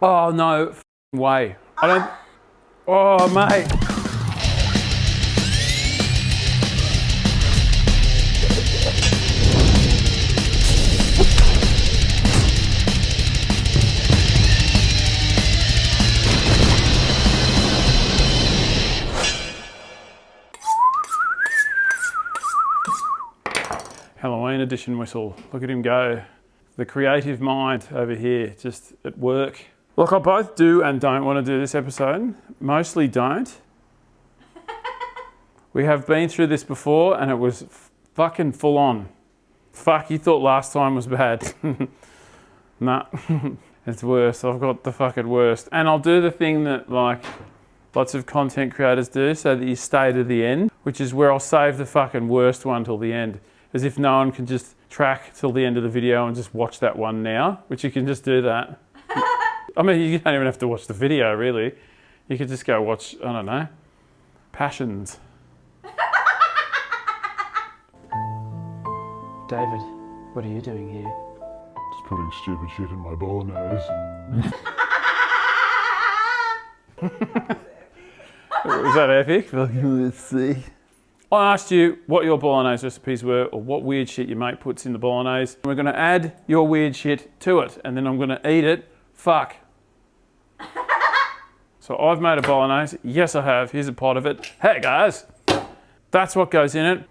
Oh, no f***ing way. I don't... Oh, mate. Halloween edition whistle. Look at him go. The creative mind over here, just at work. Look, I both do and don't want to do this episode. Mostly don't. We have been through this before and it was fucking full on. Fuck, you thought last time was bad. Nah, it's worse. I've got the fucking worst. And I'll do the thing that like lots of content creators do so that you stay to the end, which is where I'll save the fucking worst one till the end. As if no one can just track till the end of the video and just watch that one now, which you can just do that. I mean, you don't even have to watch the video, really. You could just go watch, I don't know, Passions. David, what are you doing here? Just putting stupid shit in my bolognese. Was that epic? Let's see. I asked you what your bolognese recipes were or what weird shit your mate puts in the bolognese. We're going to add your weird shit to it and then I'm going to eat it. Fuck. So I've made a bolognese. Yes, I have. Here's a pot of it. Hey, guys. That's what goes in it.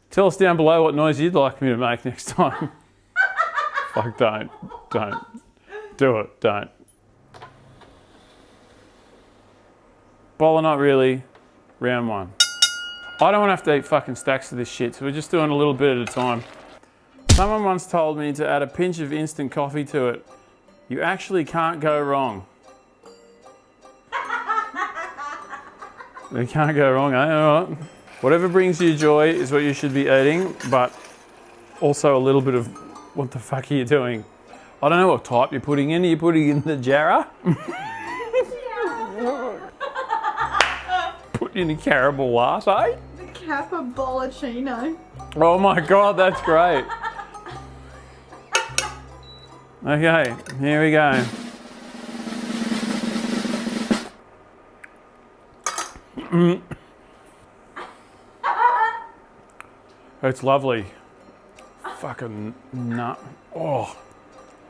Tell us down below what noise you'd like me to make next time. Fuck, don't. Do it, don't. Bolo not really, round one. I don't want to have to eat fucking stacks of this shit, so we're just doing a little bit at a time. Someone once told me to add a pinch of instant coffee to it. You actually can't go wrong. You can't go wrong, eh? All right. Whatever brings you joy is what you should be eating, but also a little bit of what the fuck are you doing? I don't know what type you're putting in. Are you putting in the jarrah? In a caramel latte? The Kappa Bolognese. Oh my god, that's great. Okay, here we go. It's lovely. Fucking nut. Oh,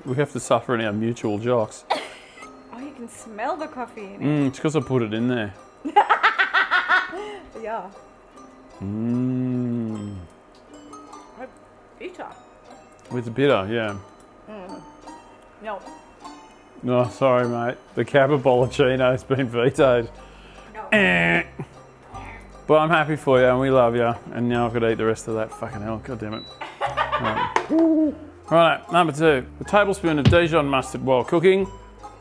we have to suffer in our mutual jocks. Oh, you can smell the coffee in it. It's because I put it in there. Yeah. Bitter. With bitter, yeah. No. No, sorry, mate. The Kappa Bolognese has been vetoed. No. But I'm happy for you and we love you. And now I've got to eat the rest of that fucking hell. God damn it. Right, number two. A tablespoon of Dijon mustard while cooking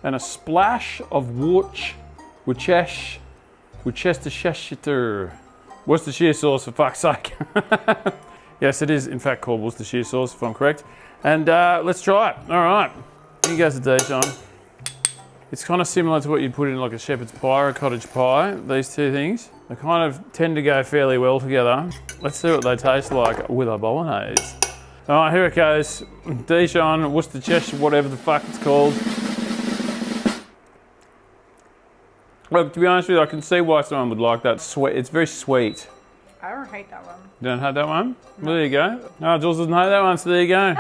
and a splash of Worcestershire sauce, for fuck's sake. Yes, it is in fact called Worcestershire sauce, if I'm correct. And let's try it. All right, here goes the Dijon. It's kind of similar to what you'd put in like a shepherd's pie or a cottage pie, these two things. They kind of tend to go fairly well together. Let's see what they taste like with a bolognese. All right, here it goes. Dijon, Worcestershire, whatever the fuck it's called. Look, to be honest with you, I can see why someone would like that. Sweet. It's very sweet. I don't hate that one. You don't hate that one? No. Well, there you go. No, Jules doesn't hate that one, so there you go.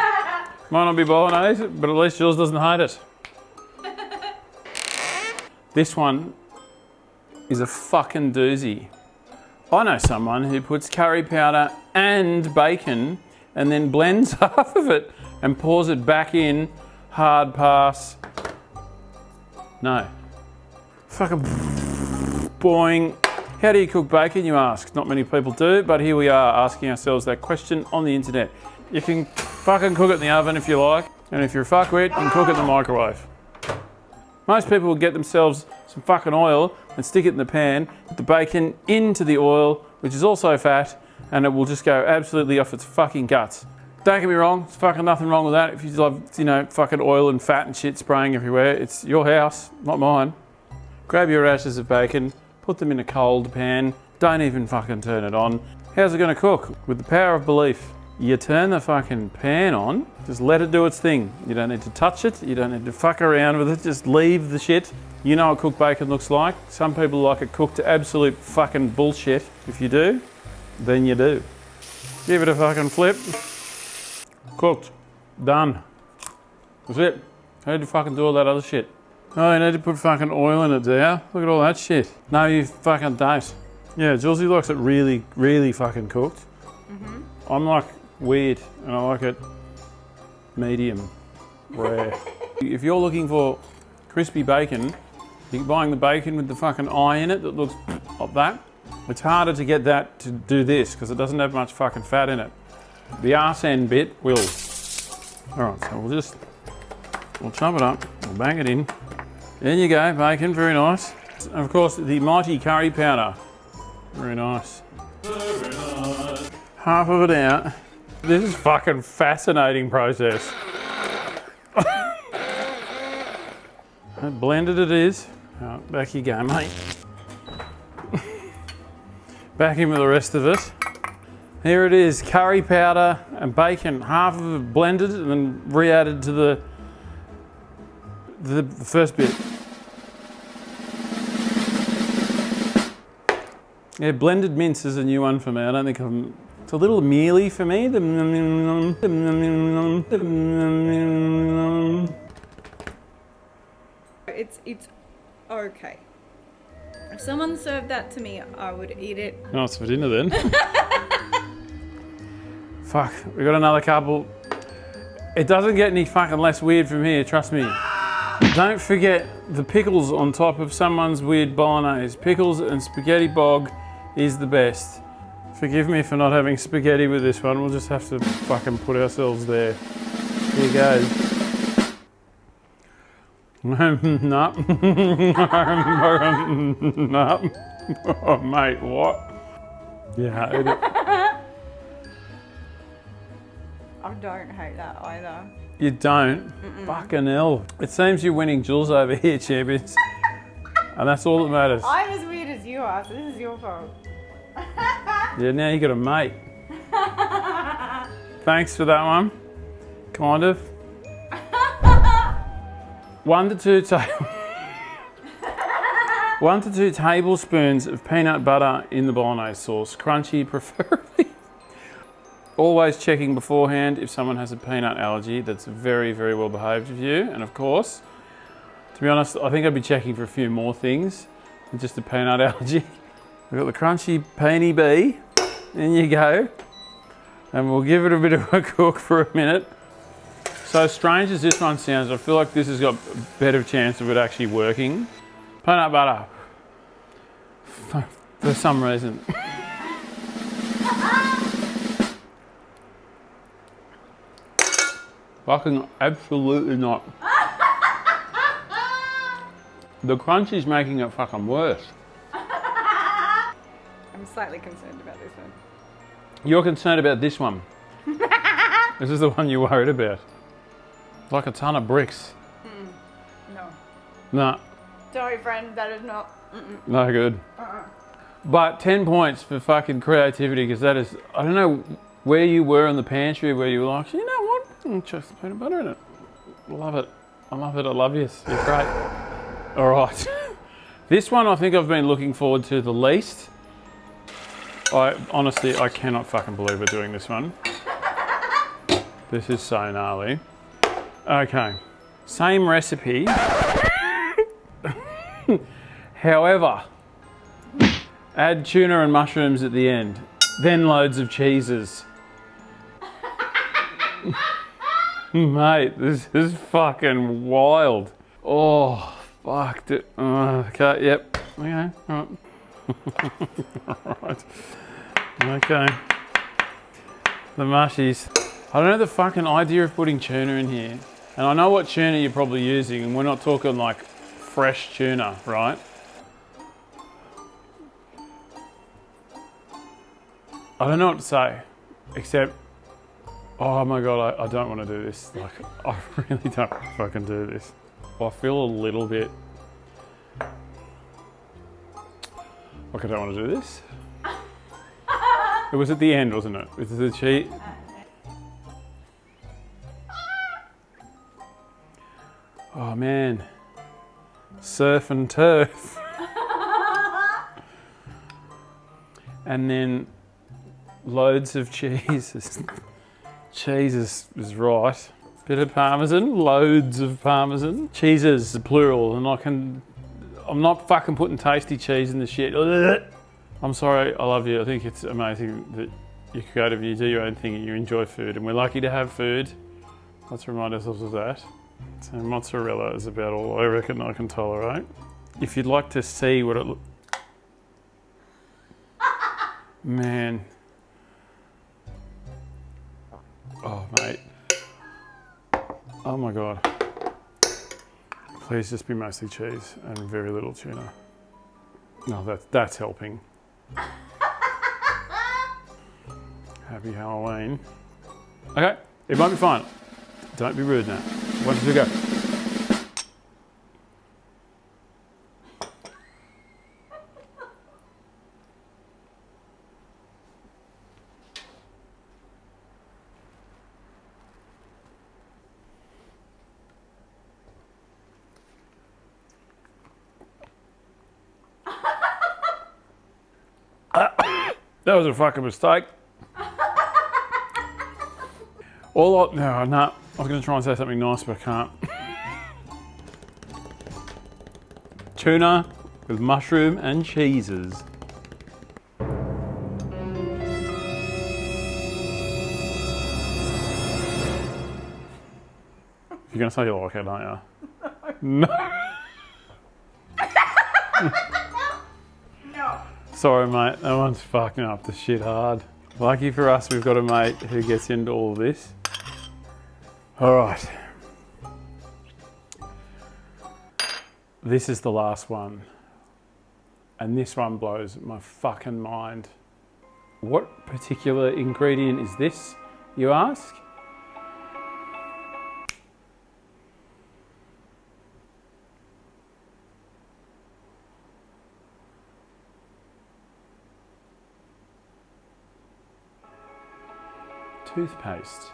Might not be bolognese, but at least Jules doesn't hate it. This one is a fucking doozy. I know someone who puts curry powder and bacon and then blends half of it and pours it back in. Hard pass. No. Fucking boing. How do you cook bacon, you ask? Not many people do, but here we are asking ourselves that question on the internet. You can fucking cook it in the oven if you like, and if you're a fuckwit, you can cook it in the microwave. Most people will get themselves some fucking oil and stick it in the pan, put the bacon into the oil, which is also fat, and it will just go absolutely off its fucking guts. Don't get me wrong, there's fucking nothing wrong with that. If you love, you know, fucking oil and fat and shit spraying everywhere, it's your house, not mine. Grab your rashers of bacon, put them in a cold pan, don't even fucking turn it on. How's it gonna cook? With the power of belief. You turn the fucking pan on, just let it do its thing. You don't need to touch it, you don't need to fuck around with it, just leave the shit. You know what cooked bacon looks like. Some people like it cooked to absolute fucking bullshit. If you do, then you do. Give it a fucking flip. Cooked. Done. That's it. How did you fucking do all that other shit? Oh, you need to put fucking oil in it, do ya? Look at all that shit. No, you fucking don't. Yeah, Julesy likes it really, really fucking cooked. I'm like weird, and I like it medium rare. If you're looking for crispy bacon, you're buying the bacon with the fucking eye in it that looks like that. It's harder to get that to do this because it doesn't have much fucking fat in it. The arse end bit will. All right, so we'll chop it up, we'll bang it in. There you go, bacon, very nice. And of course, the mighty curry powder, very nice. Very nice. Half of it out. This is fucking fascinating process. Blended it is. Oh, back you go, mate. Back in with the rest of it. Here it is, curry powder and bacon. Half of it blended and then re-added to the first bit. Yeah, blended mince is a new one for me. I don't think it's a little mealy for me. It's okay. If someone served that to me, I would eat it. Nice for dinner then. Fuck, we got another couple. It doesn't get any fucking less weird from here, trust me. Don't forget the pickles on top of someone's weird bolognese. Pickles and spaghetti bog is the best. Forgive me for not having spaghetti with this one. We'll just have to fucking put ourselves there. Here you go. No. No. Oh, mate, what? Yeah. I don't hate that either. You don't? Fucking hell. It seems you're winning Jules over here, champions. And that's all that matters. I'm as weird as you are, so this is your fault. Yeah, now you got a mate. Thanks for that one. Kind of. 1 to 2 tablespoons of peanut butter in the bolognese sauce. Crunchy preferably. Always checking beforehand if someone has a peanut allergy. That's very, very well behaved of you. And of course, to be honest, I think I'd be checking for a few more things than just a peanut allergy. We've got the crunchy peony bee. In you go. And we'll give it a bit of a cook for a minute. So strange as this one sounds, I feel like this has got a better chance of it actually working. Peanut butter. For some reason. Fucking absolutely not. The crunchy's making it fucking worse. I'm slightly concerned about this one. You're concerned about this one. This is the one you're worried about. Like a ton of bricks. No. Nah, Sorry, friend, that is not. no good. But 10 points for fucking creativity, because that is, I don't know where you were in the pantry where you were like, you know what? Just peanut butter in it. Love it. I love it. I love you. You're great. All right. This one I think I've been looking forward to the least. Honestly, I cannot fucking believe we're doing this one. This is so gnarly. Okay. Same recipe. However, add tuna and mushrooms at the end. Then loads of cheeses. Mate, this is fucking wild. Oh, fuck. Okay, yep. Okay, all right. Okay. The mushies. I don't know the fucking idea of putting tuna in here. And I know what tuna you're probably using, and we're not talking like fresh tuna, right? I don't know what to say, except, oh my God, I don't want to do this. Like, I really don't want to fucking do this. I feel a little bit, like I don't want to do this. It was at the end, wasn't it? With the cheese. Oh man. Surf and turf. And then loads of cheese. Cheese is right. Bit of parmesan, loads of parmesan. Cheeses, plural, and I'm not fucking putting tasty cheese in the shit. I'm sorry, I love you. I think it's amazing that you're creative and you do your own thing and you enjoy food, and we're lucky to have food. Let's remind ourselves of that. So mozzarella is about all I reckon I can tolerate. If you'd like to see what it looks... Man. Oh, mate. Oh my God. Please just be mostly cheese and very little tuna. No, that's helping. Happy Halloween. Okay, it might be fine. Don't be rude now. 1, 2, go. That was a fucking mistake. No, I was going to try and say something nice, but I can't. Tuna with mushroom and cheeses. You're going to say you like it, aren't you? No. No. Sorry, mate. That one's fucking up the shit hard. Lucky for us, we've got a mate who gets into all of this. All right. This is the last one. And this one blows my fucking mind. What particular ingredient is this, you ask? Toothpaste.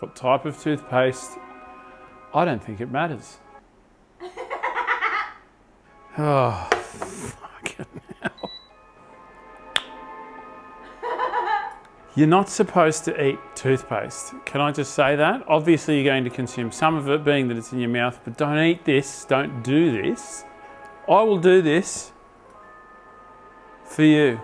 What type of toothpaste? I don't think it matters. Oh, fucking hell. You're not supposed to eat toothpaste. Can I just say that? Obviously, you're going to consume some of it, being that it's in your mouth, but don't eat this. Don't do this. I will do this for you.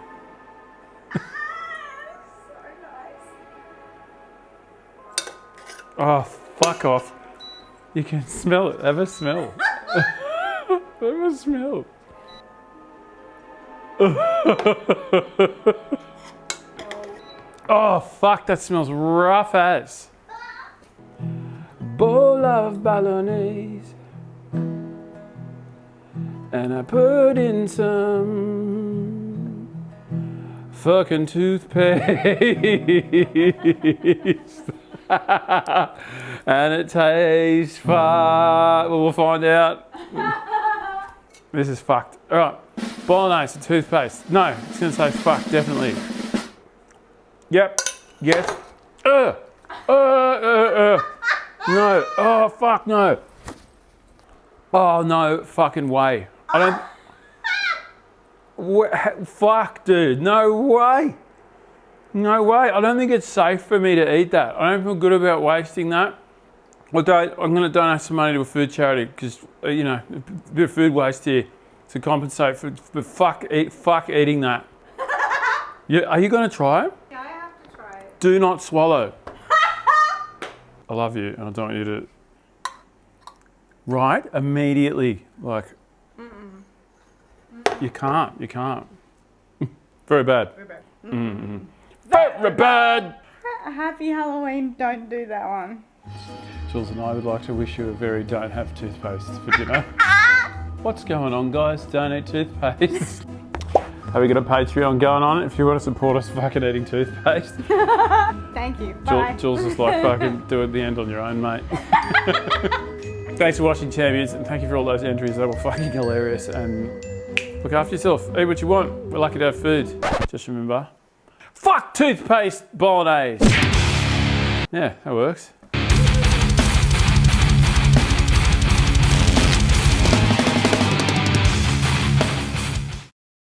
Oh, fuck off. You can smell it. Have a smell. Have a smell. Oh, fuck. That smells rough as. Bowl of Bolognese. And I put in some fucking toothpaste. And it tastes far. Well, we'll find out. This is fucked. All right, bolognese, toothpaste. No, it's gonna say fuck, definitely. Yep. Yes. No. Oh fuck no. Oh no fucking way. I don't. Fuck, dude. No way. No way. I don't think it's safe for me to eat that. I don't feel good about wasting that. I'm going to donate some money to a food charity because, you know, a bit of food waste here to compensate for fuck eating that. Are you going to try it? Yeah, I have to try it. Do not swallow. I love you and I don't want you to... Right? Immediately. Like... You can't. Very bad. Very bad. Very bad. Happy Halloween, don't do that one. Jules and I would like to wish you a very don't have toothpaste for dinner. What's going on, guys? Don't eat toothpaste. Have we got a Patreon going on if you want to support us fucking eating toothpaste? Thank you. Bye. Jules is like, fucking do it at the end on your own, mate. Thanks for watching, champions, and thank you for all those entries. They were fucking hilarious. And look after yourself. Eat what you want. We're lucky to have food. Just remember, fuck toothpaste bolognese. Yeah, that works.